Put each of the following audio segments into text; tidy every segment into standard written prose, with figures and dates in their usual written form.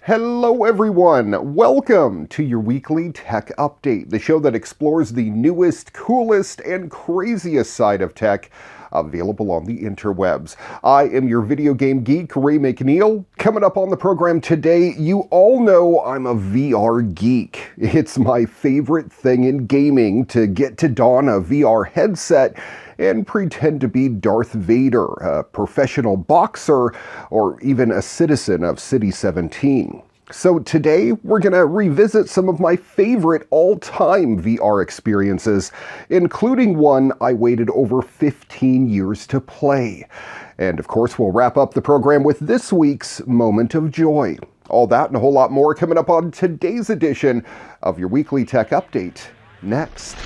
Hello everyone, welcome to your weekly tech update, the show that explores the newest, coolest, and craziest side of tech available on the interwebs. I am your video game geek, Ray McNeil. Coming up on the program today, you all know I'm a VR geek. It's my favorite thing in gaming to get to don a VR headset and pretend to be Darth Vader, a professional boxer, or even a citizen of City 17. So today, we're going to revisit some of my favorite all-time VR experiences, including one I waited over 15 years to play. And of course, we'll wrap up the program with this week's Moment of Joy. All that and a whole lot more coming up on today's edition of your weekly tech update. Next.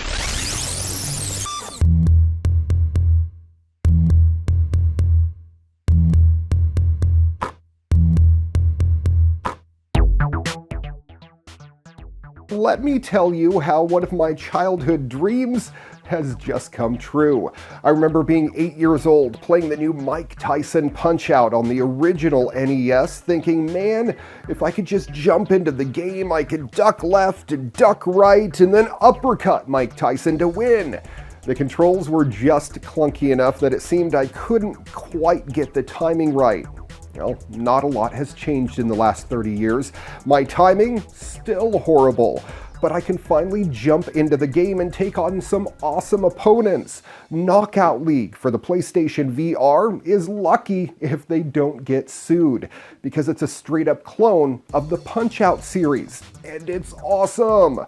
Let me tell you how one of my childhood dreams has just come true. I remember being 8 years old, playing the new Mike Tyson Punch-Out on the original NES, thinking, man, if I could just jump into the game, I could duck left and duck right, and then uppercut Mike Tyson to win. The controls were just clunky enough that it seemed I couldn't quite get the timing right. Well, not a lot has changed in the last 30 years. My timing, still horrible. But I can finally jump into the game and take on some awesome opponents. Knockout League for the PlayStation VR is lucky if they don't get sued, because it's a straight-up clone of the Punch-Out series, and it's awesome!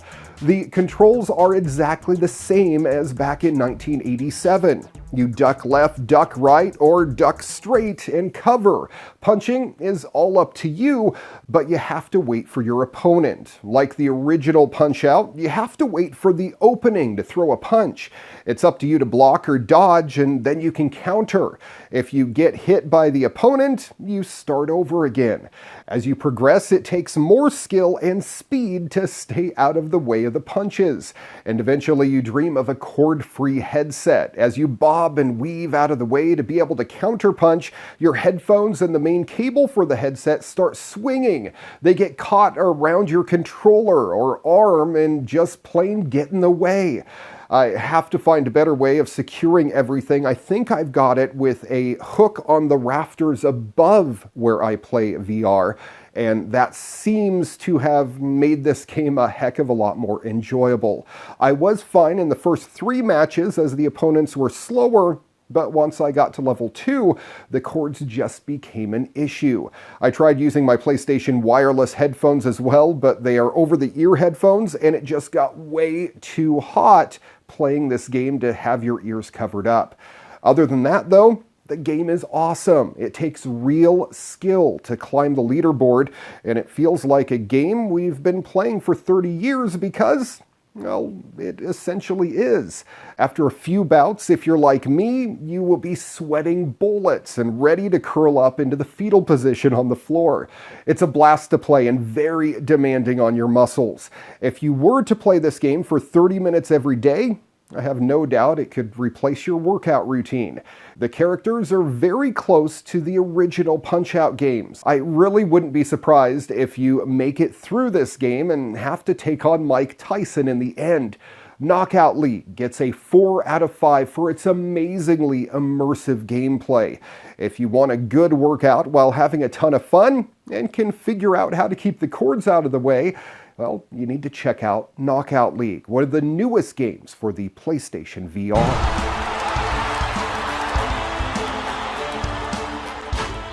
The controls are exactly the same as back in 1987. You duck left, duck right, or duck straight and cover. Punching is all up to you, but you have to wait for your opponent. Like the original Punch-Out, you have to wait for the opening to throw a punch. It's up to you to block or dodge, and then you can counter. If you get hit by the opponent, you start over again. As you progress, it takes more skill and speed to stay out of the way of the punches. And eventually you dream of a cord-free headset. As you bob and weave out of the way to be able to counterpunch, your headphones and the main cable for the headset start swinging. They get caught around your controller or arm and just plain get in the way. I have to find a better way of securing everything. I think I've got it with a hook on the rafters above where I play VR, and that seems to have made this game a heck of a lot more enjoyable. I was fine in the first 3 matches as the opponents were slower, but once I got to level 2, the cords just became an issue. I tried using my PlayStation wireless headphones as well, but they are over-the-ear headphones, and it just got way too hot playing this game to have your ears covered up. Other than that, though, the game is awesome. It takes real skill to climb the leaderboard, and it feels like a game we've been playing for 30 years because, well, it essentially is. After a few bouts, if you're like me, you will be sweating bullets and ready to curl up into the fetal position on the floor. It's a blast to play and very demanding on your muscles. If you were to play this game for 30 minutes every day, I have no doubt it could replace your workout routine. The characters are very close to the original Punch-Out games. I really wouldn't be surprised if you make it through this game and have to take on Mike Tyson in the end. Knockout League gets a 4 out of 5 for its amazingly immersive gameplay. If you want a good workout while having a ton of fun and can figure out how to keep the cords out of the way, well, you need to check out Knockout League, one of the newest games for the PlayStation VR.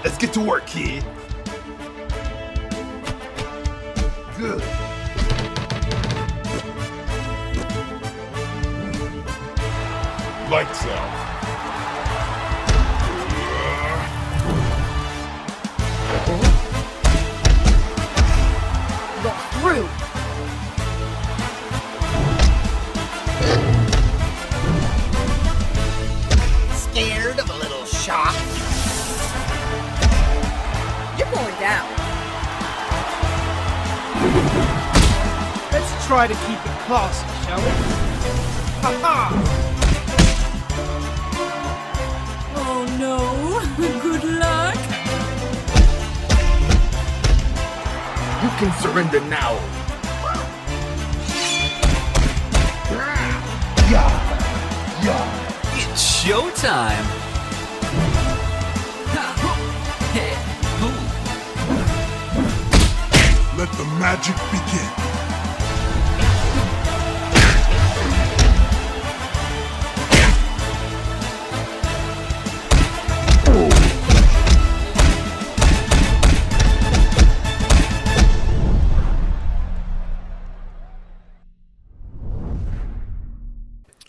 Let's get to work, kid. Good. Lights out. Through. Scared of a little shock? You're going down. Let's try to keep it classy, shall we? Ha-ha! Oh no, good luck. You can surrender now. It's showtime! Let the magic begin.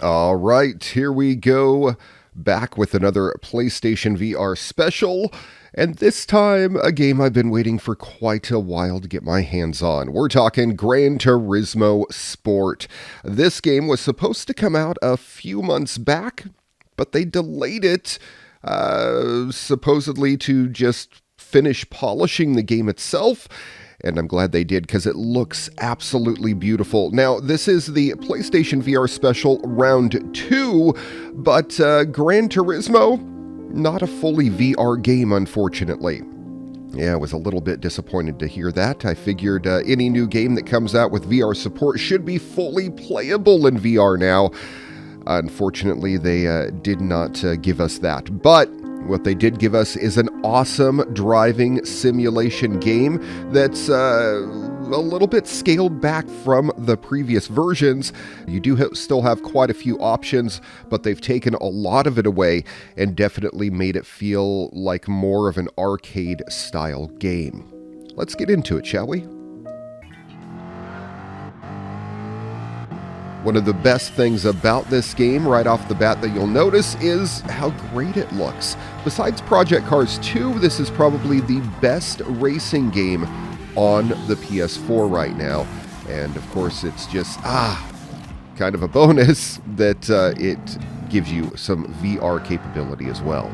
All right, here we go, back with another PlayStation VR special, and this time a game I've been waiting for quite a while to get my hands on. We're talking Gran Turismo Sport. This game was supposed to come out a few months back, but they delayed it, supposedly to just finish polishing the game itself. And I'm glad they did because it looks absolutely beautiful. Now, this is the PlayStation VR Special Round 2, but Gran Turismo, not a fully VR game, unfortunately. Yeah, I was a little bit disappointed to hear that. I figured any new game that comes out with VR support should be fully playable in VR now. Unfortunately, they did not give us that. But what they did give us is an awesome driving simulation game that's a little bit scaled back from the previous versions. You do still have quite a few options, but they've taken a lot of it away and definitely made it feel like more of an arcade-style game. Let's get into it, shall we? One of the best things about this game right off the bat that you'll notice is how great it looks. Besides Project Cars 2, this is probably the best racing game on the PS4 right now. And of course, it's just, kind of a bonus that it gives you some VR capability as well.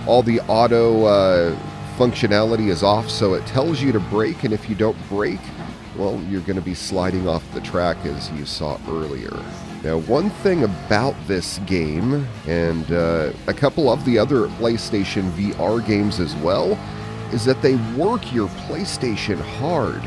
All the auto functionality is off, so it tells you to brake, and if you don't brake, well, you're going to be sliding off the track as you saw earlier. Now, one thing about this game, and a couple of the other PlayStation VR games as well, is that they work your PlayStation hard.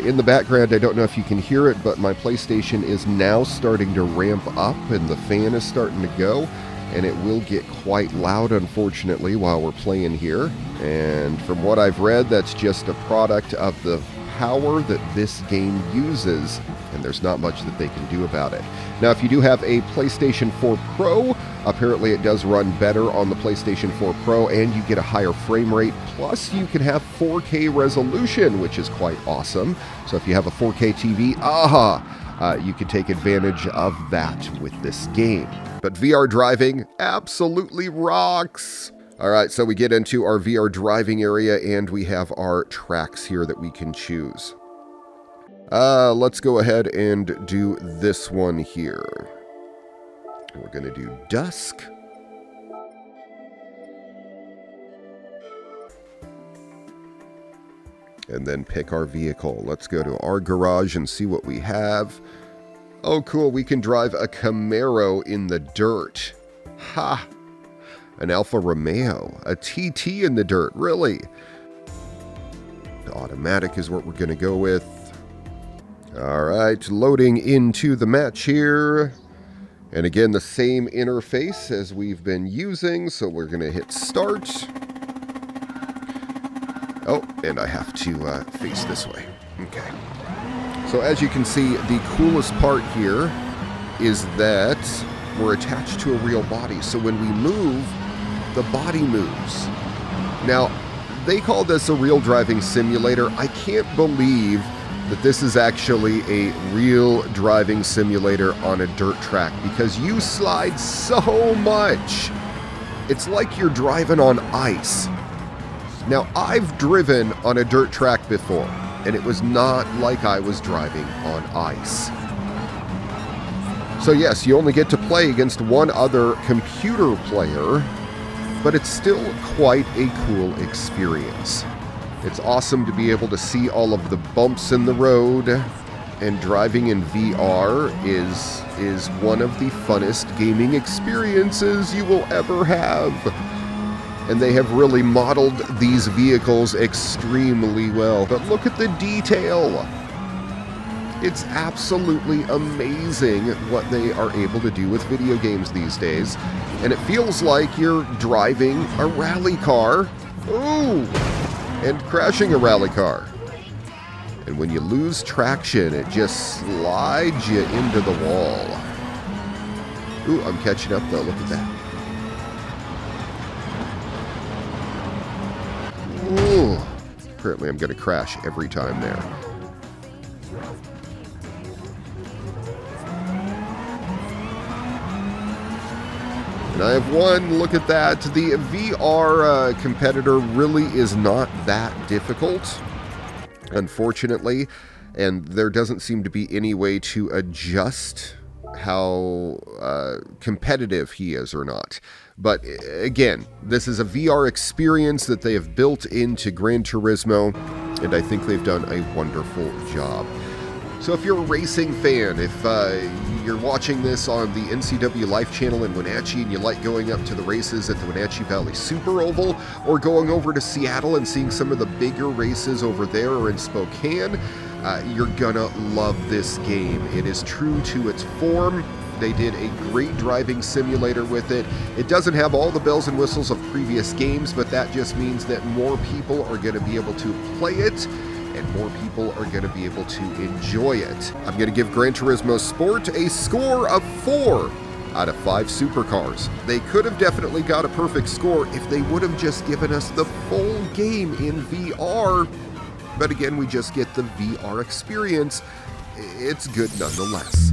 In the background, I don't know if you can hear it, but my PlayStation is now starting to ramp up and the fan is starting to go, and it will get quite loud, unfortunately, while we're playing here. And from what I've read, that's just a product of the power that this game uses, and there's not much that they can do about it. Now, if you do have a PlayStation 4 Pro, apparently it does run better on the PlayStation 4 Pro, and you get a higher frame rate, plus you can have 4K resolution, which is quite awesome. So if you have a 4K TV, you can take advantage of that with this game. But VR driving absolutely rocks! Alright, so we get into our VR driving area, and we have our tracks here that we can choose. Let's go ahead and do this one here. We're going to do Dusk. And then pick our vehicle. Let's go to our garage and see what we have. Oh, cool, we can drive a Camaro in the dirt. Ha! An Alfa Romeo, a TT in the dirt, really? The automatic is what we're going to go with. All right, loading into the match here. And again, the same interface as we've been using, so we're going to hit start. Oh, and I have to face this way. Okay. So as you can see, the coolest part here is that we're attached to a real body. So when we move, the body moves. Now, they call this a real driving simulator. I can't believe that this is actually a real driving simulator on a dirt track, because you slide so much. It's like you're driving on ice. Now, I've driven on a dirt track before, and it was not like I was driving on ice. So yes, you only get to play against one other computer player, but it's still quite a cool experience. It's awesome to be able to see all of the bumps in the road, and driving in VR is one of the funnest gaming experiences you will ever have. and they have really modeled these vehicles extremely well. But look at the detail. It's absolutely amazing what they are able to do with video games these days. And it feels like you're driving a rally car. Ooh! And crashing a rally car. And when you lose traction, it just slides you into the wall. Ooh, I'm catching up though. Look at that. Ooh. Apparently I'm going to crash every time there. And I have one. Look at that. The VR competitor really is not that difficult, unfortunately. And there doesn't seem to be any way to adjust how competitive he is or not. But again, this is a VR experience that they have built into Gran Turismo, and I think they've done a wonderful job. So if you're a racing fan, if you're watching this on the NCW Life channel in Wenatchee and you like going up to the races at the Wenatchee Valley Super Oval, or going over to Seattle and seeing some of the bigger races over there or in Spokane, you're gonna love this game. It is true to its form. They did a great driving simulator with it. It doesn't have all the bells and whistles of previous games, but that just means that more people are going to be able to play it, and more people are going to be able to enjoy it. I'm going to give Gran Turismo Sport a score of 4 out of 5 supercars. They could have definitely got a perfect score if they would have just given us the full game in VR. But again, we just get the VR experience. It's good nonetheless.